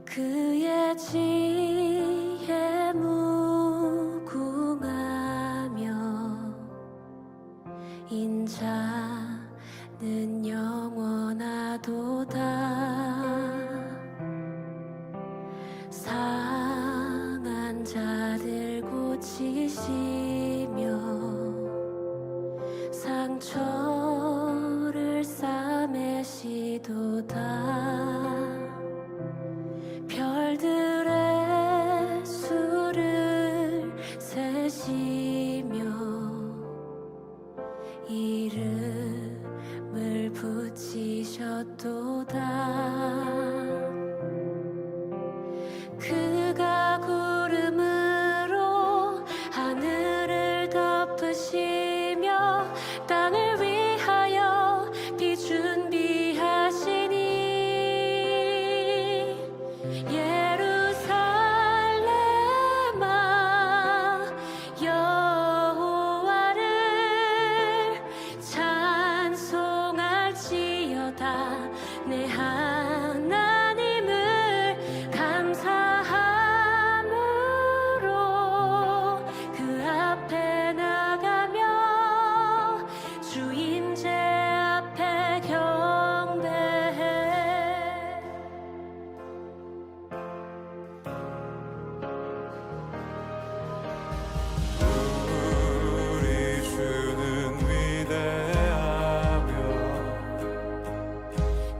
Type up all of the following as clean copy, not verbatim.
그의 지혜 무궁하며 인자는 영원하도다. 상한 자들 고치시며 상처를 싸매시도다. 별들의 수를 세시며 이름을 붙이셨도다. 그가 구름으로 하늘을 덮으시며 땅을 위하여 비 준비하시니 예루살렘아 여호와를 찬송할지어다. 내 하나님을 감사함으로 그 앞에 나가며 주 임재 앞에 경배해. 우리 주는 위대하며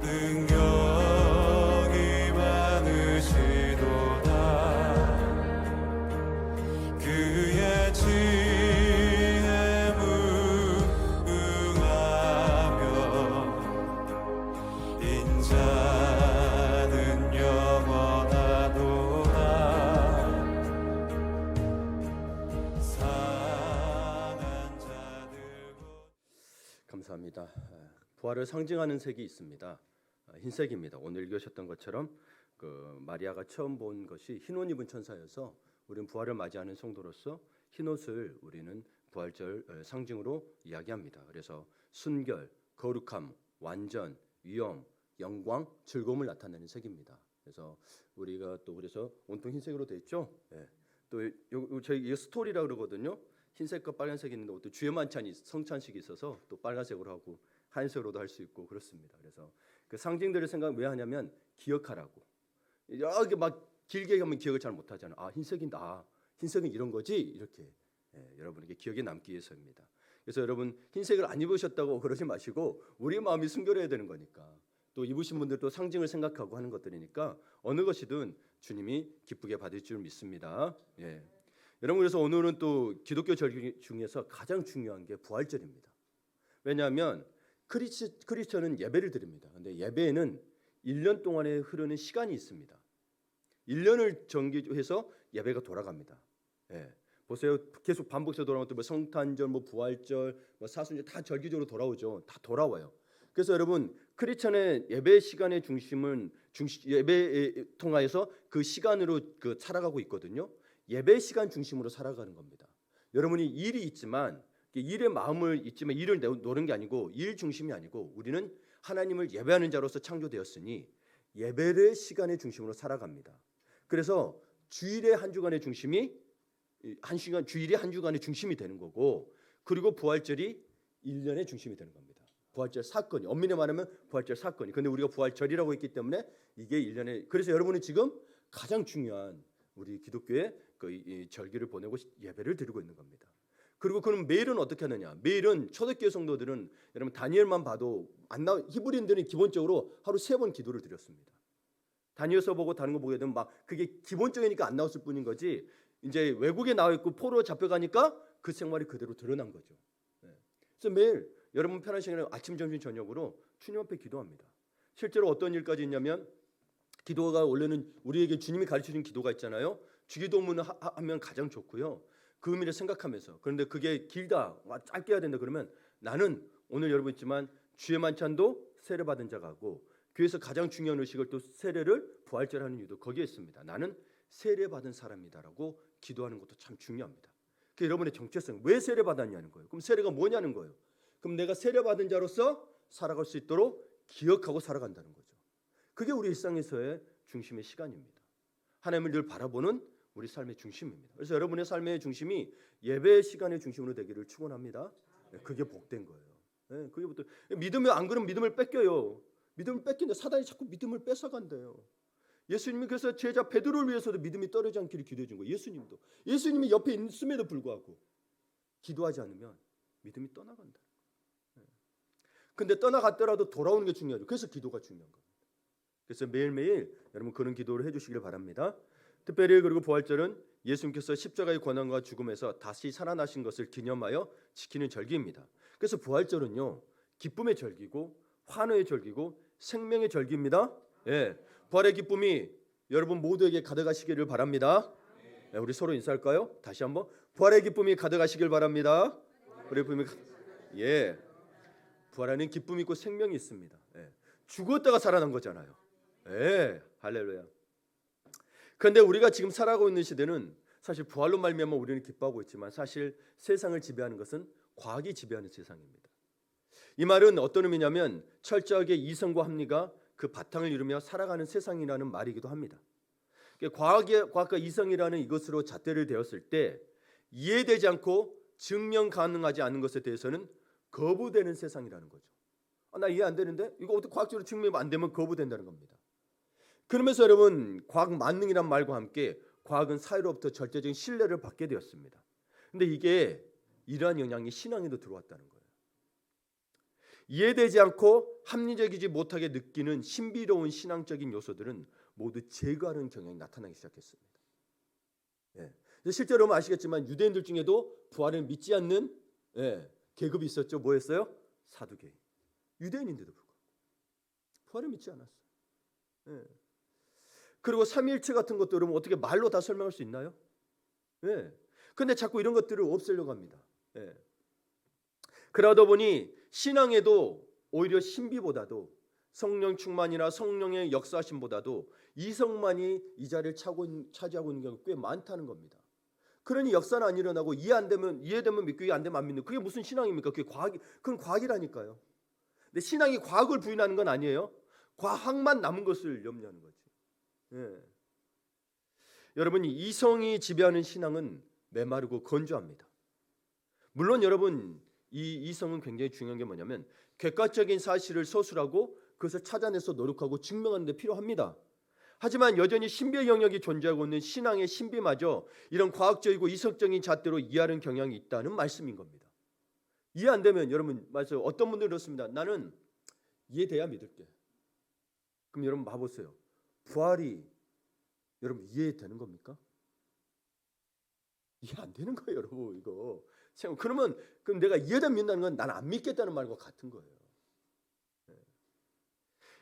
능력이 많으시도다. 그의 지혜 무궁하며 인자는 영원하도다. 상한 자들 감사합니다. 부활을 상징하는 색이 있습니다. 흰색입니다. 오늘 읽으셨던 것처럼 그 마리아가 처음 본 것이 흰옷 입은 천사여서 우리는 부활을 맞이하는 성도로서 흰옷을 우리는 부활절 상징으로 이야기합니다. 그래서 순결, 거룩함, 완전, 위엄, 영광, 즐거움을 나타내는 색입니다. 그래서 우리가 또 그래서 온통 흰색으로 돼 있죠. 예. 또 저희 이게 스토리라 그러거든요. 흰색과 빨간색이 있는데 또 주의 만찬이 성찬식이 있어서 또 빨간색으로 하고 하얀색으로도 할 수 있고 그렇습니다. 그래서 그 상징들을 생각 왜 하냐면 기억하라고. 이렇게 막 길게 하면 기억을 잘 못하잖아요. 아 흰색인다. 아, 흰색은 이런 거지 이렇게 여러분에게 기억에 남기 위해서입니다. 그래서 여러분 흰색을 안 입으셨다고 그러지 마시고 우리 마음이 순결해야 되는 거니까 또 입으신 분들도 상징을 생각하고 하는 것들이니까 어느 것이든 주님이 기쁘게 받을 줄 믿습니다. 예. 여러분 그래서 오늘은 또 기독교 절기 중에서 가장 중요한 게 부활절입니다. 왜냐하면 크리스천은 예배를 드립니다. 근데 예배에는 1년 동안에 흐르는 시간이 있습니다. 1년을 정기해서 예배가 돌아갑니다. 예. 보세요. 계속 반복해서 돌아오는 뭐 성탄절, 뭐 부활절, 뭐 사순절 다 절기적으로 돌아오죠. 다 돌아와요. 그래서 여러분 크리스천의 예배 시간의 중심은 예배에 통하여서 그 시간으로 살아가고 있거든요. 예배 시간 중심으로 살아가는 겁니다. 여러분이 일이 있지만 일에 마음을 있지만 일을 노는 게 아니고 일 중심이 아니고 우리는 하나님을 예배하는 자로서 창조되었으니 예배의 시간의 중심으로 살아갑니다. 그래서 주일의 한 주간의 중심이 주일이 한 주간의 중심이 되는 거고 그리고 부활절이 1년의 중심이 되는 겁니다. 부활절 사건이 엄밀히 말하면 부활절 사건이. 근데 우리가 부활절이라고 했기 때문에 이게 1년의 그래서 여러분이 지금 가장 중요한 우리 기독교의 이 절기를 보내고 예배를 드리고 있는 겁니다. 그리고 그럼 매일은 어떻게 하느냐? 매일은 초대교회 성도들은 여러분 다니엘만 봐도 히브리인들은 기본적으로 하루 3번 기도를 드렸습니다. 다니엘서 보고 다른 거 보게 되면 막 그게 기본적이니까 안 나왔을 뿐인 거지. 이제 외국에 나와 있고 포로로 잡혀가니까 그 생활이 그대로 드러난 거죠. 그래서 매일 여러분 편한 시간에 아침, 점심, 저녁으로 주님 앞에 기도합니다. 실제로 어떤 일까지 있냐면 기도가 원래는 우리에게 주님이 가르쳐준 기도가 있잖아요. 주기도문을 하면 가장 좋고요. 그 의미를 생각하면서 그런데 그게 길다, 짧게 해야 된다 그러면 나는 오늘 여러분 있지만 주의 만찬도 세례 받은 자가 하고 교회에서 가장 중요한 의식을 또 세례를 부활절 하는 이유도 거기에 있습니다. 나는 세례 받은 사람이다라고 기도하는 것도 참 중요합니다. 그 여러분의 정체성 왜 세례 받았냐는 거예요. 그럼 세례가 뭐냐는 거예요. 그럼 내가 세례 받은 자로서 살아갈 수 있도록 기억하고 살아간다는 거죠. 그게 우리 일상에서의 중심의 시간입니다. 하나님을 늘 바라보는 우리 삶의 중심입니다. 그래서 여러분의 삶의 중심이 예배 시간의 중심으로 되기를 축원합니다. 그게 복된 거예요. 그게 복된. 믿음이 안 그러면 믿음을 뺏겨요. 믿음을 뺏기는데 사단이 자꾸 믿음을 뺏어간대요. 예수님이 그래서 제자 베드로를 위해서도 믿음이 떨어지지 않기를 기도해 준 거예요. 예수님이 옆에 있음에도 불구하고 기도하지 않으면 믿음이 떠나간다. 근데 떠나갔더라도 돌아오는 게 중요하죠. 그래서 기도가 중요한 겁니다. 그래서 매일매일 여러분 그런 기도를 해주시길 바랍니다. 특별히 그리고 부활절은 예수님께서 십자가의 고난과 죽음에서 다시 살아나신 것을 기념하여 지키는 절기입니다. 그래서 부활절은요, 기쁨의 절기고 환호의 절기고 생명의 절기입니다. 예, 부활의 기쁨이 여러분 모두에게 가득하시기를 바랍니다. 예, 우리 서로 인사할까요? 다시 한번 부활의 기쁨이 가득하시길 바랍니다. 우리 기쁨이 예, 부활하는 기쁨이 있고 생명이 있습니다. 예, 죽었다가 살아난 거잖아요. 예, 할렐루야. 그런데 우리가 지금 살아가고 있는 시대는 사실 부활로 말미암아 우리는 기뻐하고 있지만 사실 세상을 지배하는 것은 과학이 지배하는 세상입니다. 이 말은 어떤 의미냐면 철저하게 이성과 합리가 그 바탕을 이루며 살아가는 세상이라는 말이기도 합니다. 과학과 이성이라는 이것으로 잣대를 대었을 때 이해되지 않고 증명 가능하지 않은 것에 대해서는 거부되는 세상이라는 거죠. 나 이해 안 되는데 이거 어떻게 과학적으로 증명이 안 되면 거부된다는 겁니다. 그러면서 여러분 과학 만능이란 말과 함께 과학은 사회로부터 절대적인 신뢰를 받게 되었습니다. 근데 이게 이러한 영향이 신앙에도 들어왔다는 거예요. 이해되지 않고 합리적이지 못하게 느끼는 신비로운 신앙적인 요소들은 모두 제거하는 경향이 나타나기 시작했습니다. 예. 실제로 아시겠지만 유대인들 중에도 부활을 믿지 않는 계급이 있었죠. 뭐였어요? 사두개인. 유대인인데도 불구하고 부활을 믿지 않았어요. 예. 그리고 삼위일체 같은 것도 여러분 어떻게 말로 다 설명할 수 있나요? 예. 근데 자꾸 이런 것들을 없애려고 합니다. 예. 그러다 보니 신앙에도 오히려 신비보다도 성령 충만이나 성령의 역사하심보다도 이성만이 이 자리를 차지하고 있는 경우가 꽤 많다는 겁니다. 그러니 역사는 안 일어나고 이해되면 믿고 이해 안 되면 안 믿는 그게 무슨 신앙입니까? 그건 과학이라니까요. 근데 신앙이 과학을 부인하는 건 아니에요. 과학만 남은 것을 염려하는 거지. 예. 여러분이 이성이 지배하는 신앙은 메마르고 건조합니다. 물론 여러분 이 이성은 굉장히 중요한 게 뭐냐면 객관적인 사실을 서술하고 그것을 찾아내서 노력하고 증명하는 데 필요합니다. 하지만 여전히 신비의 영역이 존재하고 있는 신앙의 신비마저 이런 과학적이고 이성적인 잣대로 이해하는 경향이 있다는 말씀인 겁니다. 이해 안 되면 여러분 맞아요. 어떤 분들은 그렇습니다. 나는 이해돼야 믿을게. 그럼 여러분 봐보세요. 부활이 여러분 이해되는 겁니까? 이해 안 되는 거예요, 여러분. 이거 그럼 내가 이해되면 믿는다는 건 난 안 믿겠다는 말과 같은 거예요.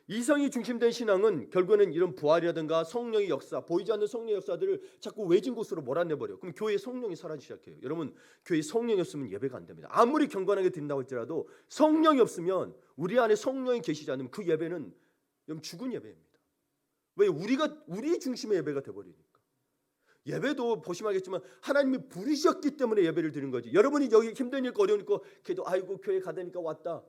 이성이 중심된 신앙은 결국에는 이런 부활이라든가 성령의 역사, 보이지 않는 성령의 역사들을 자꾸 외진 곳으로 몰아내버려요. 그럼 교회의 성령이 사라지기 시작해요. 여러분 교회에 성령이 없으면 예배가 안 됩니다. 아무리 경건하게 드린다고 할지라도 성령이 없으면 우리 안에 성령이 계시지 않으면 그 예배는 죽은 예배입니다. 왜? 우리 중심의 예배가 돼버리니까. 예배도 보시면 알겠지만 하나님이 부르셨기 때문에 예배를 드리는 거지. 여러분이 여기 힘든 일 어려우니까 걔도 아이고 교회 가다니까 왔다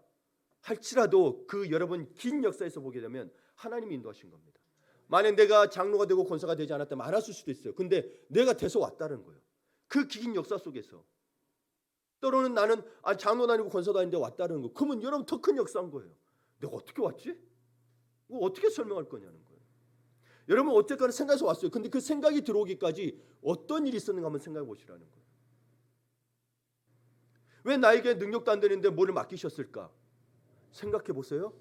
할지라도 그 여러분 긴 역사에서 보게 되면 하나님이 인도하신 겁니다. 만약 내가 장로가 되고 권사가 되지 않았다면 안 왔을 수도 있어요. 근데 내가 돼서 왔다는 거예요. 그 긴 역사 속에서. 때로는 나는 장로도 아니고 권사도 아닌데 왔다는 거. 그러면 여러분 더 큰 역사인 거예요. 내가 어떻게 왔지? 어떻게 설명할 거냐는 거예요. 여러분 어쨌거나 생각해서 왔어요. 근데 그 생각이 들어오기까지 어떤 일이 있었는가 한번 생각해 보시라는 거예요. 왜 나에게 능력도 안 되는데 뭐를 맡기셨을까? 생각해 보세요.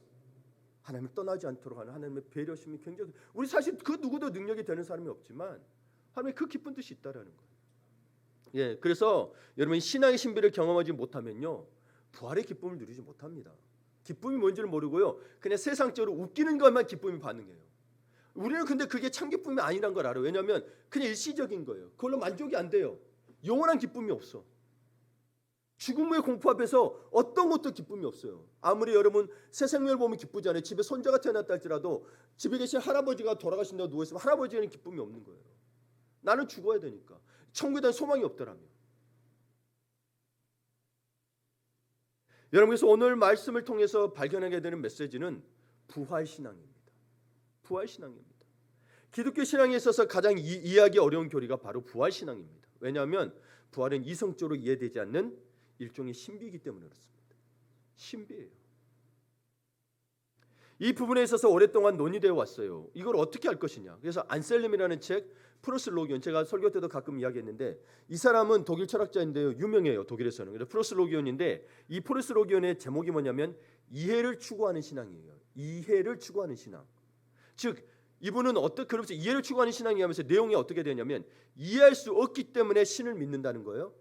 하나님을 떠나지 않도록 하는 하나님의 배려심이 굉장히 우리 사실 그 누구도 능력이 되는 사람이 없지만 하나님의 그 깊은 뜻이 있다라는 거예요. 예, 그래서 여러분 신앙의 신비를 경험하지 못하면요 부활의 기쁨을 누리지 못합니다. 기쁨이 뭔지를 모르고요 그냥 세상적으로 웃기는 것만 기쁨이 반응해요. 우리는 근데 그게 참 기쁨이 아니란 걸 알아요. 왜냐하면 그냥 일시적인 거예요. 그걸로 만족이 안 돼요. 영원한 기쁨이 없어. 죽음의 공포 앞에서 어떤 것도 기쁨이 없어요. 아무리 여러분 새 생명을 보면 기쁘지 않아요. 집에 손자가 태어났다 할지라도 집에 계신 할아버지가 돌아가신다고 누워있으면 할아버지에는 기쁨이 없는 거예요. 나는 죽어야 되니까. 천국에 대한 소망이 없더라면. 여러분 그래서 오늘 말씀을 통해서 발견하게 되는 메시지는 부활신앙입니다. 부활신앙입니다. 기독교 신앙에 있어서 가장 이해하기 어려운 교리가 바로 부활 신앙입니다. 왜냐하면 부활은 이성적으로 이해되지 않는 일종의 신비이기 때문에 그렇습니다. 신비예요. 이 부분에 있어서 오랫동안 논의되어 왔어요. 이걸 어떻게 할 것이냐. 그래서 안셀름이라는 책, 프로슬로기온, 제가 설교 때도 가끔 이야기했는데 이 사람은 독일 철학자인데요. 유명해요. 독일에서는. 그래서 프로슬로기온인데 이 프로슬로기온의 제목이 뭐냐면 이해를 추구하는 신앙이에요. 이해를 추구하는 신앙. 즉 이분은 그러면서 이해를 추구하는 신앙이 하면서 내용이 어떻게 되냐면 이해할 수 없기 때문에 신을 믿는다는 거예요.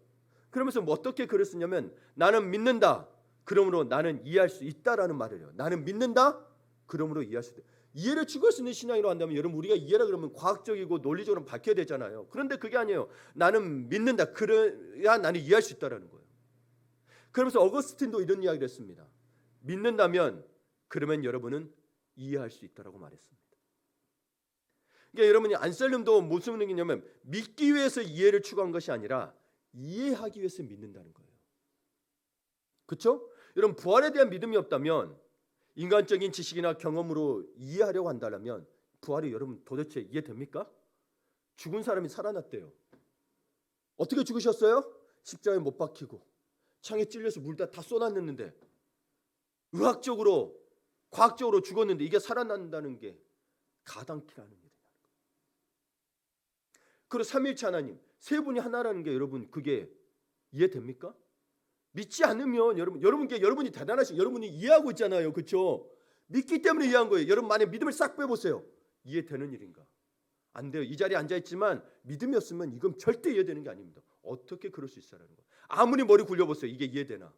그러면서 뭐 어떻게 글을 쓰냐면 나는 믿는다. 그러므로 나는 이해할 수 있다라는 말을 해요. 나는 믿는다. 그러므로 이해할 수 있다. 이해를 추구할 수 있는 신앙이라고 한다면 여러분 우리가 이해라 그러면 과학적이고 논리적으로 밝혀야 되잖아요. 그런데 그게 아니에요. 나는 믿는다. 그래야 나는 이해할 수 있다라는 거예요. 그러면서 어거스틴도 이런 이야기를 했습니다. 믿는다면 그러면 여러분은 이해할 수 있다라고 말했습니다. 그러니까 여러분이 안셀름도 무슨 얘기냐면 믿기 위해서 이해를 추구한 것이 아니라 이해하기 위해서 믿는다는 거예요. 그렇죠? 여러분 부활에 대한 믿음이 없다면 인간적인 지식이나 경험으로 이해하려고 한다면 부활이 여러분 도대체 이해됩니까? 죽은 사람이 살아났대요. 어떻게 죽으셨어요? 십자가에 못 박히고 창에 찔려서 물다 쏟아냈는데 의학적으로 과학적으로 죽었는데 이게 살아난다는 게 가당키라는 일이에요. 그리고 삼위일체 하나님 세 분이 하나라는 게 여러분 그게 이해됩니까? 믿지 않으면 여러분이 대단하신 여러분이 이해하고 있잖아요. 그렇죠? 믿기 때문에 이해한 거예요. 여러분 만약 믿음을 싹 빼보세요. 이해되는 일인가? 안 돼요. 이 자리에 앉아있지만 믿음이 없으면 이건 절대 이해되는 게 아닙니다. 어떻게 그럴 수 있어라는 거예요. 아무리 머리 굴려보세요. 이게 이해되나?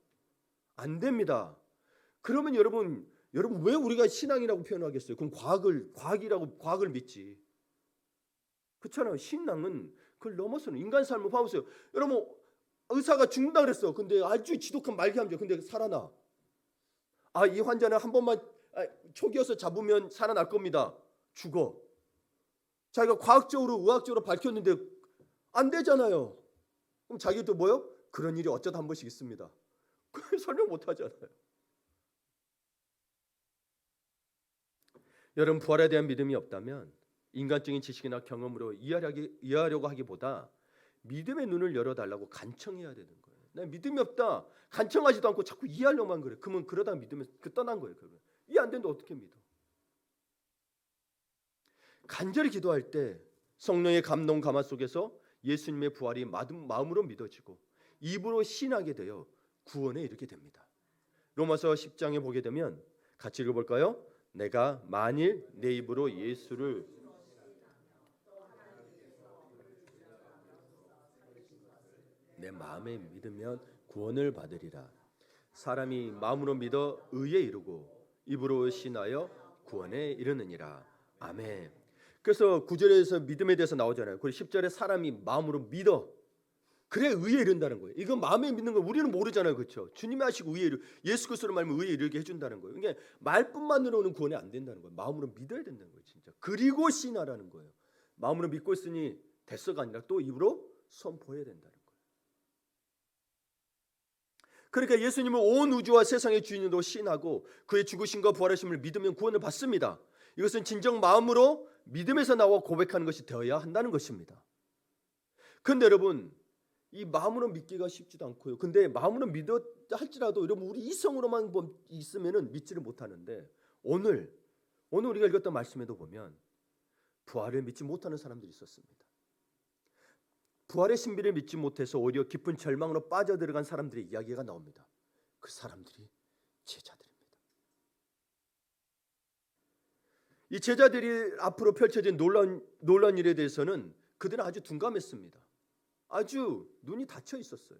안 됩니다. 그러면 여러분 왜 우리가 신앙이라고 표현하겠어요? 그럼 과학을 믿지. 그렇잖아요. 신앙은 그걸 넘어서는 인간 삶을 봐보세요. 여러분 의사가 죽는다 그랬어. 근데 아주 지독한 말기암이죠. 근데 살아나. 이 환자는 한 번만 초기여서 잡으면 살아날 겁니다. 죽어. 자기가 과학적으로 의학적으로 밝혔는데 안 되잖아요. 그럼 자기도 뭐요? 그런 일이 어쩌다 한 번씩 있습니다. 그걸 설명 못 하잖아요. 여러분 부활에 대한 믿음이 없다면 인간적인 지식이나 경험으로 이해하려고 하기보다 믿음의 눈을 열어달라고 간청해야 되는 거예요. 나 믿음이 없다. 간청하지도 않고 자꾸 이해하려고만 그래. 그러면 그러다가 믿음에서 떠난 거예요. 이해 안 되는데 어떻게 믿어? 간절히 기도할 때 성령의 감동 감화 속에서 예수님의 부활이 마음으로 믿어지고 입으로 신하게 되어 구원에 이르게 됩니다. 로마서 10장에 보게 되면 같이 읽어볼까요? 내가 만일 내 입으로 예수를 내 마음에 믿으면 구원을 받으리라. 사람이 마음으로 믿어 의에 이르고 입으로 신하여 구원에 이르느니라. 아멘. 그래서 9절에서 믿음에 대해서 나오잖아요. 그리고 10절에 사람이 마음으로 믿어 그래 의에 이른다는 거예요. 이건 마음에 믿는 거 우리는 모르잖아요. 그렇죠? 주님이 하시고 의에 예수 그리스도로 말하면 의에 이르게 해준다는 거예요. 그러니까 말뿐만으로는 구원이 안 된다는 거예요. 마음으로 믿어야 된다는 거예요. 진짜. 그리고 신하라는 거예요. 마음으로 믿고 있으니 됐어가 아니라 또 입으로 선포해야 된다는 거예요. 그러니까 예수님은 온 우주와 세상의 주인으로 신하고 그의 죽으심과 부활하심을 믿으면 구원을 받습니다. 이것은 진정 마음으로 믿음에서 나와 고백하는 것이 되어야 한다는 것입니다. 그런데 여러분 이 마음으로 믿기가 쉽지도 않고요. 근데 마음으로 믿어 할지라도 여러분 우리 이성으로만 있으면은 믿지를 못하는데 오늘 우리가 읽었던 말씀에도 보면 부활을 믿지 못하는 사람들이 있었습니다. 부활의 신비를 믿지 못해서 오히려 깊은 절망으로 빠져들어간 사람들의 이야기가 나옵니다. 그 사람들이 제자들입니다. 이 제자들이 앞으로 펼쳐진 놀라운 일에 대해서는 그들은 아주 둔감했습니다. 아주 눈이 닫혀 있었어요.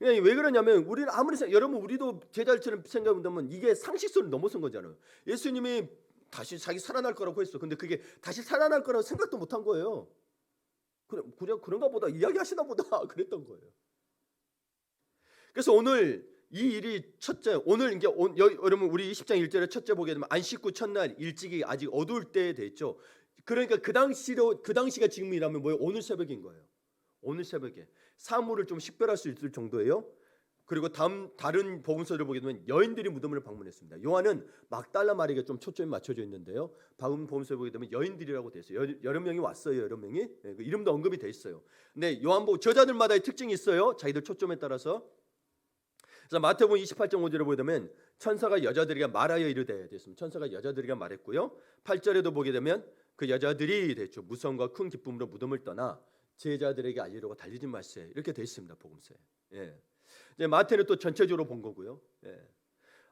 왜 그러냐면 우리는 아무리 여러분 우리도 제자들처럼 생각한다면 이게 상식선을 넘어선 거잖아요. 예수님이 다시 자기 살아날 거라고 했어. 근데 그게 다시 살아날 거라고 생각도 못한 거예요. 그냥 그런가 보다 이야기하시나 보다 그랬던 거예요. 그래서 오늘 이 일이 첫째 오늘 이제 여러분 우리 10장 1절에 첫째 보게 되면 안식구 첫날 일찍이 아직 어두울 때에 됐죠. 그러니까 그 당시가 지금이라면 뭐예요? 오늘 새벽인 거예요. 오늘 새벽에 사물을 좀 식별할 수 있을 정도예요. 그리고 다른 복음서를 보게 되면 여인들이 무덤을 방문했습니다. 요한은 막달라 마리아가 좀 초점이 맞춰져 있는데요. 복음서를 보게 되면 여인들이라고 돼 있어요. 여러 명이 왔어요. 여러 명이. 그 이름도 언급이 돼 있어요. 근데 요한복음 저자들마다의 특징이 있어요. 자기들 초점에 따라서. 그래서 마태복음 28.5절에 보게 되면 천사가 여자들에게 말하여 이르되 됐습니다. 천사가 여자들에게 말했고요. 8절에도 보게 되면 그 여자들이 됐죠. 무성과 큰 기쁨으로 무덤을 떠나 제자들에게 알리려고 달리지 말세. 이렇게 돼 있습니다. 복음서에. 예. 이제 마태는 또 전체적으로 본 거고요. 예.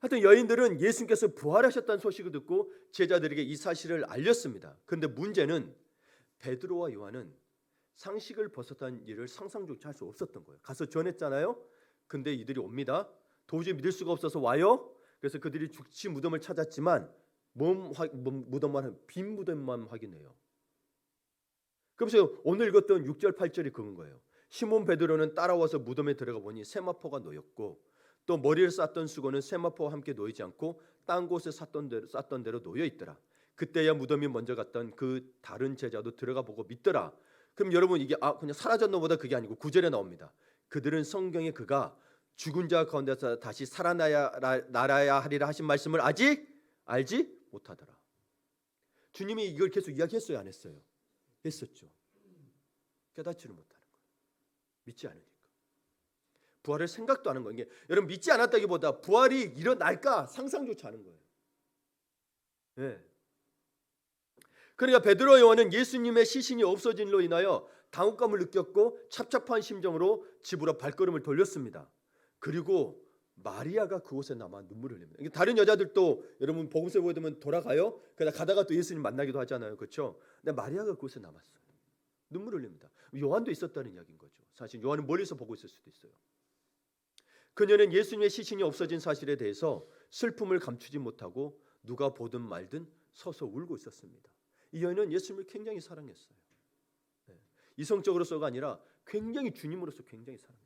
하여튼 여인들은 예수님께서 부활하셨다는 소식을 듣고 제자들에게 이 사실을 알렸습니다. 그런데 문제는 베드로와 요한은 상식을 벗어난 일을 상상조차 할 수 없었던 거예요. 가서 전했잖아요. 근데 이들이 옵니다. 도저히 믿을 수가 없어서 와요. 그래서 그들이 죽지 무덤을 찾았지만 무덤만 빈 무덤만 확인해요. 그래서 오늘 읽었던 6절 8절이 그건 거예요. 시몬 베드로는 따라와서 무덤에 들어가 보니 세마포가 놓였고 또 머리를 쌌던 수건은 세마포와 함께 놓이지 않고 딴 곳에 쌌던 대로 놓여 있더라. 그때야 무덤이 먼저 갔던 그 다른 제자도 들어가 보고 믿더라. 그럼 여러분 이게 그냥 사라졌나 보다 그게 아니고 9절에 나옵니다. 그들은 성경에 그가 죽은 자 가운데서 다시 살아나야 하리라 하신 말씀을 아직 알지 못하더라. 주님이 이걸 계속 이야기했어요, 안 했어요? 했었죠. 깨닫지를 못하는 거예요. 믿지 않으니까. 부활을 생각도 하는 거예요. 여러분 믿지 않았다기보다 부활이 일어날까 상상조차 하는 거예요. 네. 그러니까 베드로와 요한은 예수님의 시신이 없어진 일로 인하여 당혹감을 느꼈고 찹찹한 심정으로 집으로 발걸음을 돌렸습니다. 그리고 마리아가 그곳에 남아 눈물을 흘립니다. 다른 여자들도 여러분 복음서에 보게 되면 돌아가요. 그러다 가다가 또 예수님 만나기도 하잖아요. 그렇죠? 근데 마리아가 그곳에 남았어요. 눈물을 흘립니다. 요한도 있었다는 이야기인 거죠. 사실 요한은 멀리서 보고 있을 수도 있어요. 그녀는 예수님의 시신이 없어진 사실에 대해서 슬픔을 감추지 못하고 누가 보든 말든 서서 울고 있었습니다. 이 여인은 예수님을 굉장히 사랑했어요. 네. 이성적으로서가 아니라 굉장히 주님으로서 굉장히 사랑했어요.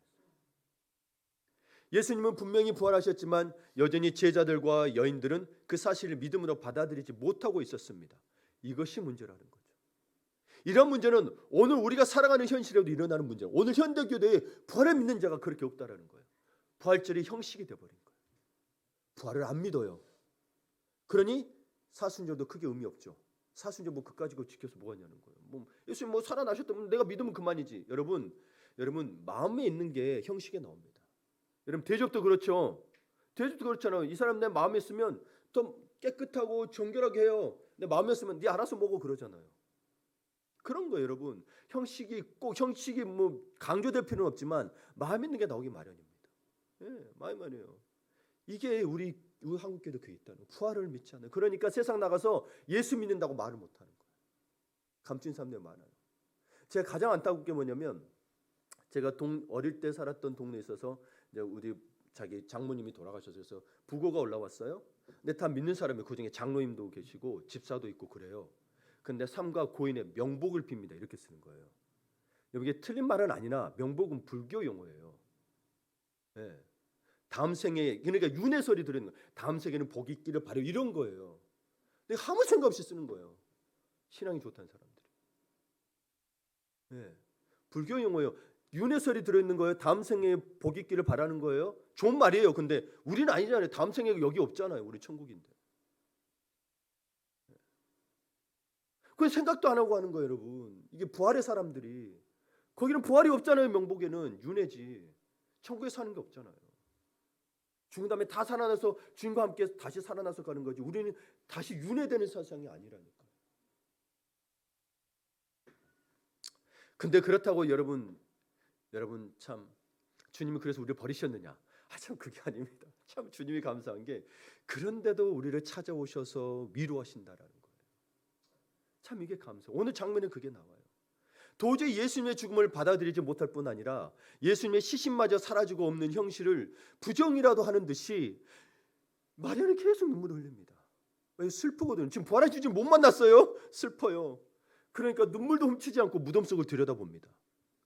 예수님은 분명히 부활하셨지만 여전히 제자들과 여인들은 그 사실을 믿음으로 받아들이지 못하고 있었습니다. 이것이 문제라는 거죠. 이런 문제는 오늘 우리가 살아가는 현실에도 일어나는 문제예요. 오늘 현대교회에 부활을 믿는 자가 그렇게 없다라는 거예요. 부활절이 형식이 돼버린 거예요. 부활을 안 믿어요. 그러니 사순절도 크게 의미 없죠. 사순절 뭐 그까지 지켜서 뭐가 있냐는 거예요. 예수님 살아나셨다면 내가 믿으면 그만이지. 여러분 마음에 있는 게 형식에 나옵니다. 여러분 대접도 그렇죠. 대접도 그렇잖아요. 이 사람 내 마음에 있으면 더 깨끗하고 정결하게 해요. 내 마음에 있으면 네 알아서 먹어 그러잖아요. 그런 거예요, 여러분. 형식이 강조될 필요는 없지만 마음 있는 게 나오기 마련입니다. 예, 마음이에요. 이게 우리 한국교회도 그게 있다는 거예요. 부활을 믿지 않아요. 그러니까 세상 나가서 예수 믿는다고 말을 못하는 거예요. 감추는 사람들이 많아요. 제가 가장 안타까운 게 뭐냐면 제가 어릴 때 살았던 동네에 있어서 이제 우리 자기 장모님이 돌아가셔서 부고가 올라왔어요. 근데 다 믿는 사람이 그중에 장로님도 계시고 집사도 있고 그래요. 근데 삼가 고인의 명복을 빕니다. 이렇게 쓰는 거예요. 이게 틀린 말은 아니나 명복은 불교 용어예요. 네. 다음 생에 그러니까 윤회설이 들어있는 거예요. 다음 생에는 복이 있기를 바라요. 이런 거예요. 근데 아무 생각 없이 쓰는 거예요. 신앙이 좋다는 사람들이. 네. 불교 용어예요. 윤회설이 들어있는 거예요. 다음 생에 복이 있기를 바라는 거예요. 좋은 말이에요. 근데 우리는 아니잖아요. 다음 생에 여기 없잖아요. 우리 천국인데. 그건 생각도 안 하고 하는 거예요, 여러분. 이게 부활의 사람들이 거기는 부활이 없잖아요. 명복에는 윤회지. 천국에 사는 게 없잖아요. 죽은 다음에 다 살아나서 주님과 함께 다시 살아나서 가는 거지. 우리는 다시 윤회되는 세상이 아니라니까. 근데 그렇다고 여러분 참 주님이 그래서 우리를 버리셨느냐? 참 그게 아닙니다. 참 주님이 감사한 게 그런데도 우리를 찾아오셔서 위로하신다라는 거예요. 참 이게 감사. 오늘 장면에 그게 나와요. 도저히 예수님의 죽음을 받아들이지 못할 뿐 아니라 예수님의 시신마저 사라지고 없는 형실을 부정이라도 하는 듯이 마리아는 계속 눈물을 흘립니다. 왜? 슬프거든요. 지금 부활한 주님 못 만났어요. 슬퍼요. 그러니까 눈물도 훔치지 않고 무덤 속을 들여다봅니다.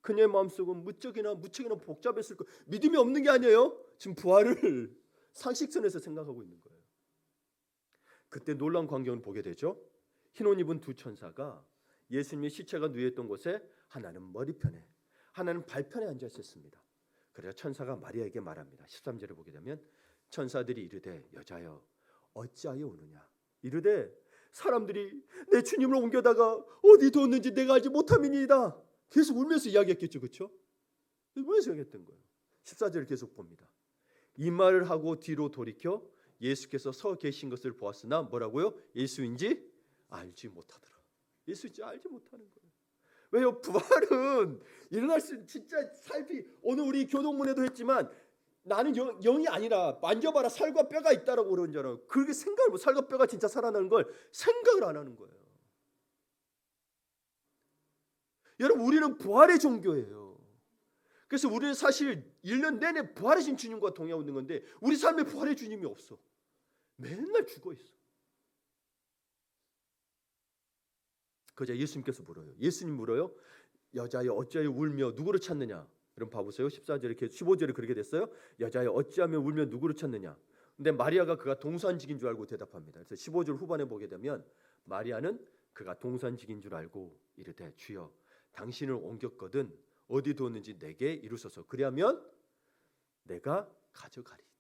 그녀의 마음속은 무척이나 복잡했을 거예요. 믿음이 없는 게 아니에요. 지금 부활을 상식선에서 생각하고 있는 거예요. 그때 놀라운 광경을 보게 되죠. 흰옷 입은 두 천사가 예수님의 시체가 누워있던 곳에 하나는 머리편에 하나는 발편에 앉아 있었습니다. 그래서 천사가 마리아에게 말합니다. 13절에 보게 되면 천사들이 이르되 여자여 어찌하여 우느냐 이르되 사람들이 내 주님을 옮겨다가 어디 뒀는지 내가 알지 못함이니이다. 계속 울면서 이야기했겠죠. 그렇죠? 울면서 이야기했던 거예요. 14절을 계속 봅니다. 이 말을 하고 뒤로 돌이켜 예수께서 서 계신 것을 보았으나 뭐라고요? 예수인지 알지 못하더라. 예수인지 알지 못하는 거예요. 왜요? 부활은 일어날 수 진짜 살피 오늘 우리 교동문에도 했지만 나는 영이 아니라 만져봐라 살과 뼈가 있다라고 그러는 줄 알아요. 그렇게 생각을 못 살과 뼈가 진짜 살아나는 걸 생각을 안 하는 거예요. 여러분 우리는 부활의 종교예요. 그래서 우리는 사실 1년 내내 부활하신 주님과 동행하고 있는 건데 우리 삶에 부활의 주님이 없어. 맨날 죽어 있어. 그러자 예수님께서 물어요. 예수님 물어요. 여자여 어찌하여 울며 누구를 찾느냐. 여러분 봐보세요. 14절에 15절에 그렇게 됐어요. 여자여 어찌하며 울며 누구를 찾느냐. 근데 마리아가 그가 동산직인 줄 알고 대답합니다. 그래서 15절 후반에 보게 되면 마리아는 그가 동산직인 줄 알고 이르되 주여 당신을 옮겼거든 어디 두었는지 내게 이루소서. 그리하면 내가 가져가리이다.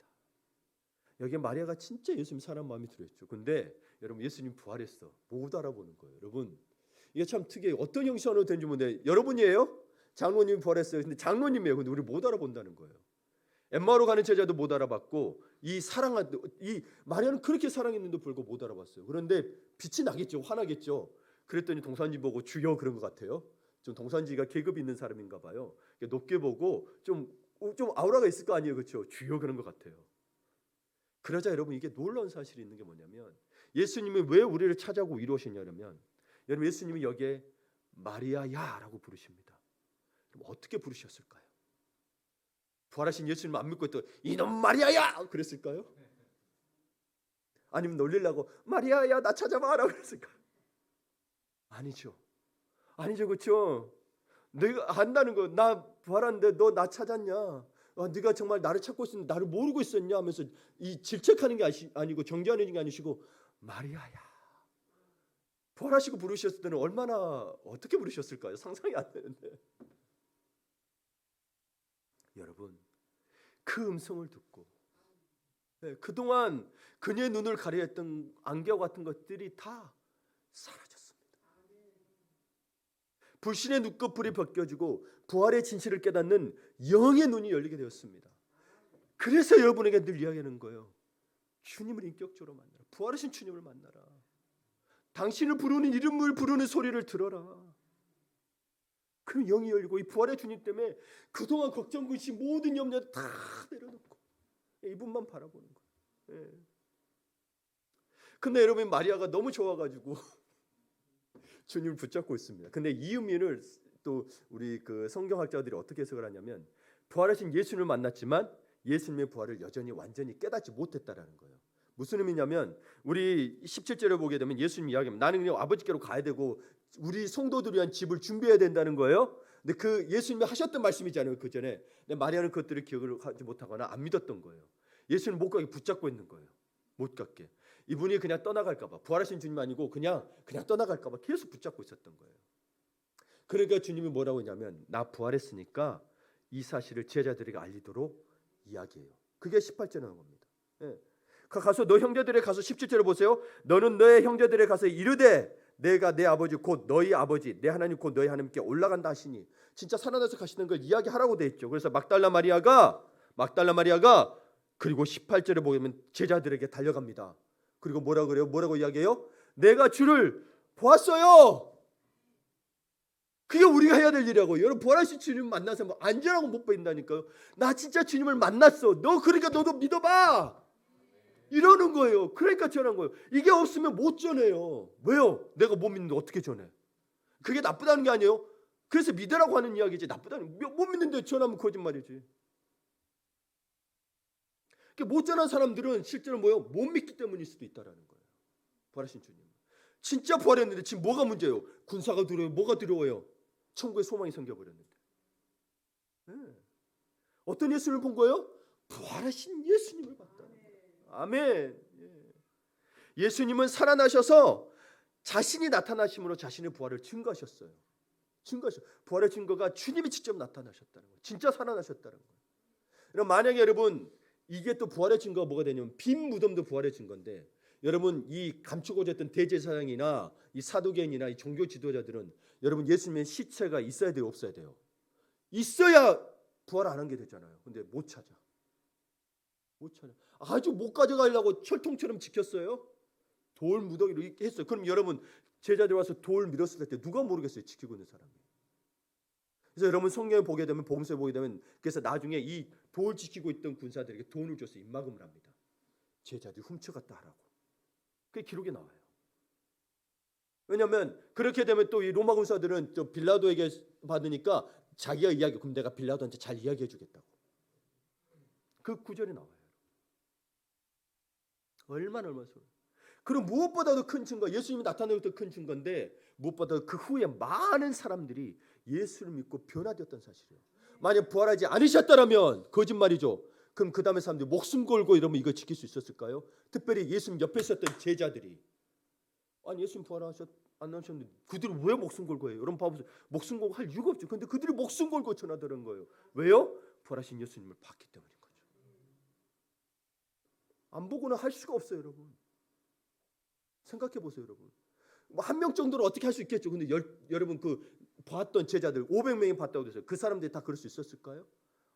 여기 마리아가 진짜 예수님 사람 마음이 들었죠. 근데 여러분 예수님 부활했어. 못 알아보는 거예요. 여러분 이게 참 특이해요. 어떤 형식으로 된지 모르는데 여러분이에요? 장로님이 부활했어요. 근데 장로님이에요. 근데 우리 못 알아본다는 거예요. 엠마오로 가는 제자도 못 알아봤고 이 마리아는 그렇게 사랑했는데 불구하고 못 알아봤어요. 그런데 빛이 나겠죠. 화나겠죠. 그랬더니 동산지 보고 주여 그런 것 같아요. 좀 동산지가 계급이 있는 사람인가 봐요. 높게 보고 좀 아우라가 있을 거 아니에요. 그렇죠? 주여 그런 것 같아요. 그러자 여러분 이게 놀라운 사실이 있는 게 뭐냐면 예수님이 왜 우리를 찾아오고 이루어지냐면 여러분 예수님이 여기에 마리아야라고 부르십니다. 그럼 어떻게 부르셨을까요? 부활하신 예수님 안 믿고 있던 이놈 마리아야 그랬을까요? 아니면 놀리려고 마리아야 나 찾아봐라 그랬을까요? 아니죠. 그렇죠? 내가 안다는 거 나 부활한데 너 나 찾았냐? 네가 정말 나를 찾고 있었는데 나를 모르고 있었냐 하면서 이 질책하는 게 아니고 정죄하는 게 아니시고 마리아야 부활하시고 부르셨을 때는 얼마나 어떻게 부르셨을까요? 상상이 안 되는데 여러분 그 음성을 듣고 그동안 그녀의 눈을 가려했던 안개와 같은 것들이 다 사라졌습니다. 불신의 눈꺼풀이 벗겨지고 부활의 진실을 깨닫는 영의 눈이 열리게 되었습니다. 그래서 여러분에게 늘 이야기하는 거예요. 주님을 인격적으로 만나라. 부활하신 주님을 만나라. 당신을 부르는 이름을 부르는 소리를 들어라. 그럼 영이 열리고 이 부활의 주님 때문에 그동안 걱정 근심 모든 염려를 다 내려놓고 이분만 바라보는 거예요. 근데 여러분 마리아가 너무 좋아가지고 주님을 붙잡고 있습니다. 근데 이 의미를 또 우리 그 성경학자들이 어떻게 해석을 하냐면 부활하신 예수님을 만났지만 예수님의 부활을 여전히 완전히 깨닫지 못했다라는 거예요. 무슨 의미냐면 우리 17절에 보게 되면 예수님 이야기합니다. 나는 그냥 아버지께로 가야 되고 우리 성도들 위한 집을 준비해야 된다는 거예요. 근데 그 예수님이 하셨던 말씀이잖아요. 그 전에. 근데 마리아는 그것들을 기억을 하지 못하거나 안 믿었던 거예요. 예수님 못 가게 붙잡고 있는 거예요. 못 갔게. 이분이 그냥 떠나갈까 봐. 부활하신 주님 아니고 그냥 떠나갈까 봐 계속 붙잡고 있었던 거예요. 그러니까 주님이 뭐라고 했냐면 나 부활했으니까 이 사실을 제자들에게 알리도록 이야기해요. 그게 18절에 나온 겁니다. 가서 너 형제들에 가서 17절에 보세요. 너는 너의 형제들에 가서 이르되 내가 내 아버지 곧 너희 아버지 내 하나님 곧 너희 하나님께 올라간다 하시니 진짜 살아나서 가시는 걸 이야기하라고 돼 있죠. 그래서 막달라 마리아가 그리고 18절에 보면 제자들에게 달려갑니다. 그리고 뭐라 그래요? 뭐라고 이야기해요? 내가 주를 보았어요. 그게 우리가 해야 될 일이라고. 여러분 부활하신 주님 만나서 뭐 안전하고 못 보인다니까요. 나 진짜 주님을 만났어. 너 그러니까 너도 믿어봐. 이러는 거예요. 그러니까 전한 거예요. 이게 없으면 못 전해요. 왜요? 내가 못 믿는데 어떻게 전해? 그게 나쁘다는 게 아니에요. 그래서 믿으라고 하는 이야기지. 나쁘다는 못 믿는데 전하면 거짓말이지. 못 전한 사람들은 실제로 뭐예요? 못 믿기 때문일 수도 있다라는 거예요. 부활하신 주님. 진짜 부활했는데 지금 뭐가 문제예요? 군사가 두려워요. 뭐가 두려워요? 천국의 소망이 생겨버렸는데. 어떤 예수를 본 거예요? 부활하신 예수님을 봤다는 거예요. 아멘. 예수님은 살아나셔서 자신이 나타나심으로 자신의 부활을 증거하셨어요. 부활의 증거가 주님이 직접 나타나셨다는 거예요. 진짜 살아나셨다는 거예요. 그럼 만약에 여러분 이게 또 부활의 증거가 뭐가 되냐면 빈 무덤도 부활의 증거인데 여러분 이 감추고자 했던 대제사장이나 이 사도계인이나 이 종교 지도자들은 여러분 예수님의 시체가 있어야 돼요, 없어야 돼요? 있어야 부활 안 한 게 되잖아요. 근데 못 찾아. 못 찾아. 아주 못 가져가려고 철통처럼 지켰어요. 돌 무더기로 이렇게 했어요. 그럼 여러분 제자들 와서 돌 밀었을 때 누가 모르겠어요, 지키고 있는 사람이. 그래서 여러분 성경에 보게 되면 복음서에 보게 되면 그래서 나중에 이 돌 지키고 있던 군사들에게 돈을 줘서 입막음을 합니다. 제자들이 훔쳐갔다 하라고. 그게 기록에 나와요. 왜냐하면 그렇게 되면 또 이 로마 군사들은 또 빌라도에게 받으니까 자기가 이야기, 그럼 내가 빌라도한테 잘 이야기해 주겠다고. 그 구절이 나와요. 얼마나 소리. 그리고 무엇보다도 큰 증거, 예수님이 나타나는 것도 큰 증거인데 무엇보다 그 후에 많은 사람들이 예수를 믿고 변화되었던 사실이에요. 만약 부활하지 않으셨다면 거짓말이죠. 그럼 그 다음에 사람들이 목숨 걸고 이러면 이거 지킬 수 있었을까요? 특별히 예수님 옆에 있었던 제자들이 아니 예수님 부활하셨 안 하셨는데 그들이 왜 목숨 걸고 해요? 여러분 봐보세요. 목숨 걸고 할 이유가 없죠. 근데 그들이 목숨 걸고 전하더는 거예요. 왜요? 부활하신 예수님을 봤기 때문인 거죠. 안 보고는 할 수가 없어요, 여러분. 생각해 보세요, 여러분. 뭐 한 명 정도로 어떻게 할 수 있겠죠. 근데 여러분 그 봤던 제자들 500명이 봤다고 해서 그 사람들이 다 그럴 수 있었을까요?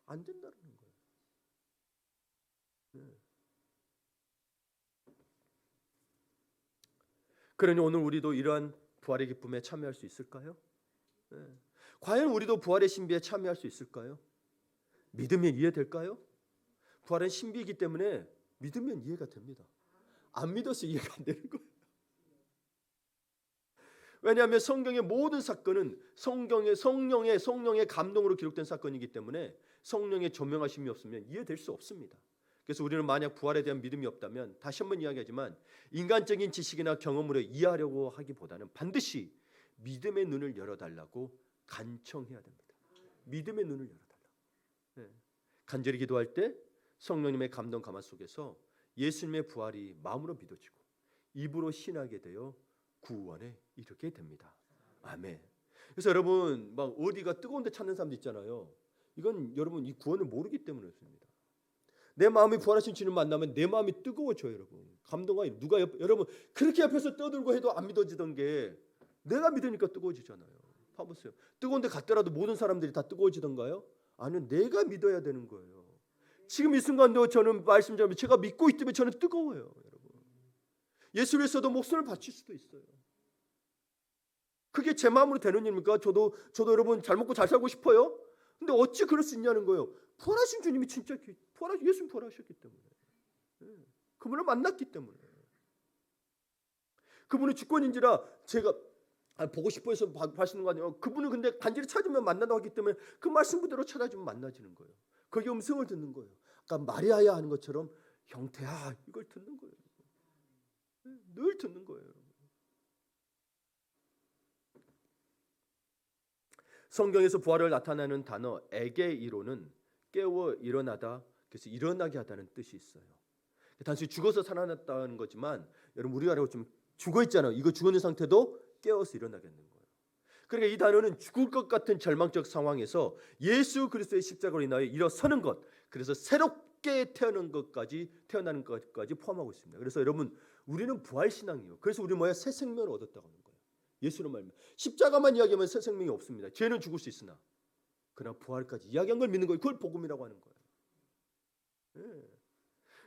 안 된다는 거예요. 네. 그러니 오늘 우리도 이러한 부활의 기쁨에 참여할 수 있을까요? 네. 과연 우리도 부활의 신비에 참여할 수 있을까요? 믿으면 이해될까요? 부활은 신비이기 때문에 믿으면 이해가 됩니다. 안 믿어서 이해가 안 되는 거예요. 왜냐하면 성경의 모든 사건은 성령의 감동으로 기록된 사건이기 때문에 성령의 조명하심이 없으면 이해될 수 없습니다. 그래서 우리는 만약 부활에 대한 믿음이 없다면 다시 한번 이야기하지만 인간적인 지식이나 경험으로 이해하려고 하기보다는 반드시 믿음의 눈을 열어달라고 간청해야 됩니다. 믿음의 눈을 열어달라고. 네. 간절히 기도할 때 성령님의 감동 감화 속에서 예수님의 부활이 마음으로 믿어지고 입으로 신하게 되어 구원에 이르게 됩니다. 아멘. 그래서 여러분 막 어디가 뜨거운 데 찾는 사람도 있잖아요. 이건 여러분 이 구원을 모르기 때문에 그렇습니다. 내 마음이 부활하신 주님 만나면 내 마음이 뜨거워져요, 여러분. 감동하니 누가 여러분 그렇게 옆에서 떠들고 해도 안 믿어지던 게 내가 믿으니까 뜨거워지잖아요. 봐보세요. 뜨거운 데 갔더라도 모든 사람들이 다 뜨거워지던가요? 아니요, 내가 믿어야 되는 거예요. 지금 이 순간도 저는 말씀드리면 제가 믿고 있기 때문에 저는 뜨거워요, 여러분. 예수를 위해서도 목숨을 바칠 수도 있어요. 그게 제 마음으로 되는 일입니까? 저도 여러분 잘 먹고 잘 살고 싶어요. 근데 어찌 그럴 수 있냐는 거예요. 부활하신 주님이 진짜 예수님 부활하셨기 때문에, 그분을 만났기 때문에, 그분의 주권인지라 제가 보고 싶어 해서 하시는 거 아니에요. 그분은 근데 간절히 찾으면 만난다고 하기 때문에 그 말씀 그대로 찾아주면 만나지는 거예요. 거기 음성을 듣는 거예요. 아까 마리아야 하는 것처럼 형태야 이걸 듣는 거예요. 늘 듣는 거예요. 성경에서 부활을 나타내는 단어 에게이로는 깨워 일어나다, 그래서 일어나게 하다는 뜻이 있어요. 단순히 죽어서 살아났다는 거지만 여러분 우리가 좀 죽어 있잖아요. 이거 죽어 있는 상태도 깨워서 일어나게 하는 거예요. 그러니까 이 단어는 죽을 것 같은 절망적 상황에서 예수 그리스도의 십자가로 인하여 일어서는 것, 그래서 새롭게 태어나는 것까지 포함하고 있습니다. 그래서 여러분 우리는 부활 신앙이에요. 그래서 우리 뭐야? 새 생명을 얻었다고 하는 거예요. 예수로 말미암아. 십자가만 이야기하면 새 생명이 없습니다. 죄는 죽을 수 있으나 그러나 부활까지 이야기한 걸 믿는 거예요. 그걸 복음이라고 하는 거예요.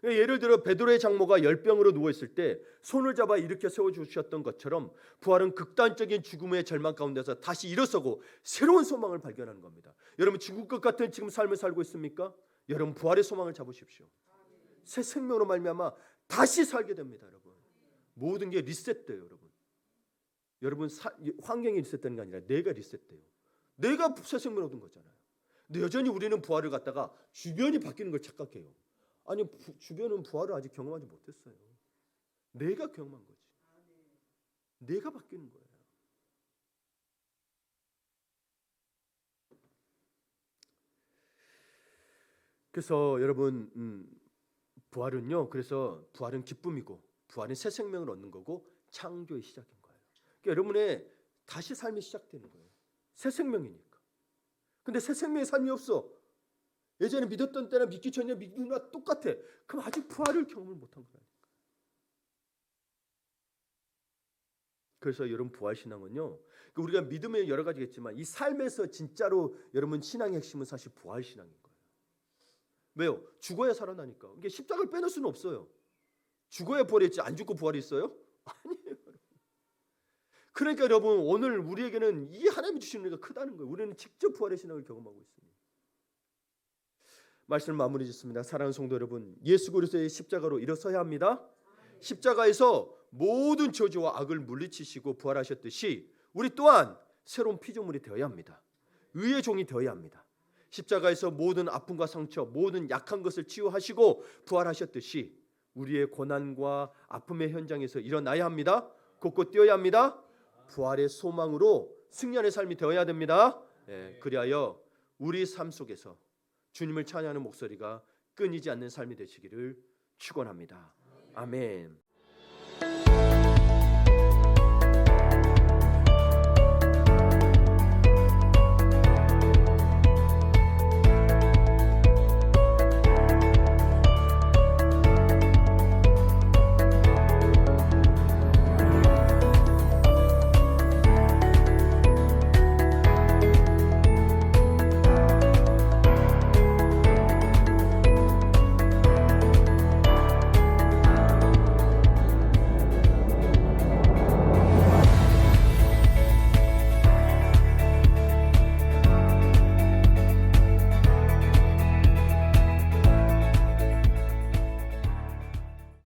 예를 들어 베드로의 장모가 열병으로 누워있을 때 손을 잡아 일으켜 세워주셨던 것처럼 부활은 극단적인 죽음의 절망 가운데서 다시 일어서고 새로운 소망을 발견하는 겁니다. 여러분 죽을 것 같은 지금 삶을 살고 있습니까? 여러분 부활의 소망을 잡으십시오. 새 생명으로 말미암아 다시 살게 됩니다. 여러분 모든 게 리셋돼요. 여러분 환경이 리셋되는 게 아니라 내가 리셋돼요. 내가 새 생명을 얻은 거잖아요. 근데 여전히 우리는 부활을 갖다가 주변이 바뀌는 걸 착각해요. 아니 주변은 부활을 아직 경험하지 못했어요. 내가 경험한 거지. 내가 바뀌는 거예요. 그래서 여러분 부활은요. 그래서 부활은 기쁨이고 부활은 새 생명을 얻는 거고 창조의 시작인 거예요. 그러니까 여러분의 다시 삶이 시작되는 거예요. 새 생명이니까. 근데 새 생명의 삶이 없어. 예전에 믿었던 때나 믿기 전에 믿는 거랑 똑같아. 그럼 아직 부활을 경험을 못한 거라니까. 그래서 여러분 부활신앙은요, 우리가 믿음에 여러 가지겠지만 이 삶에서 진짜로 여러분 신앙의 핵심은 사실 부활신앙인 거예요. 왜요? 죽어야 살아나니까. 이게 십자가를 빼놓을 수는 없어요. 죽어야 부활이 있지 안 죽고 부활이 있어요? 아니에요. 그러니까 여러분 오늘 우리에게는 이 하나님이 주시는 은혜가 크다는 거예요. 우리는 직접 부활의 신앙을 경험하고 있습니다. 말씀을 마무리 짓습니다. 사랑하는 성도 여러분, 예수 그리스도의 십자가로 일어서야 합니다. 십자가에서 모든 저주와 악을 물리치시고 부활하셨듯이 우리 또한 새로운 피조물이 되어야 합니다. 의의 종이 되어야 합니다. 십자가에서 모든 아픔과 상처, 모든 약한 것을 치유하시고 부활하셨듯이 우리의 고난과 아픔의 현장에서 일어나야 합니다. 곳곳 뛰어야 합니다. 부활의 소망으로 승리하는 삶이 되어야 됩니다. 그리하여 우리 삶 속에서 주님을 찬양하는 목소리가 끊이지 않는 삶이 되시기를 축원합니다. 아멘.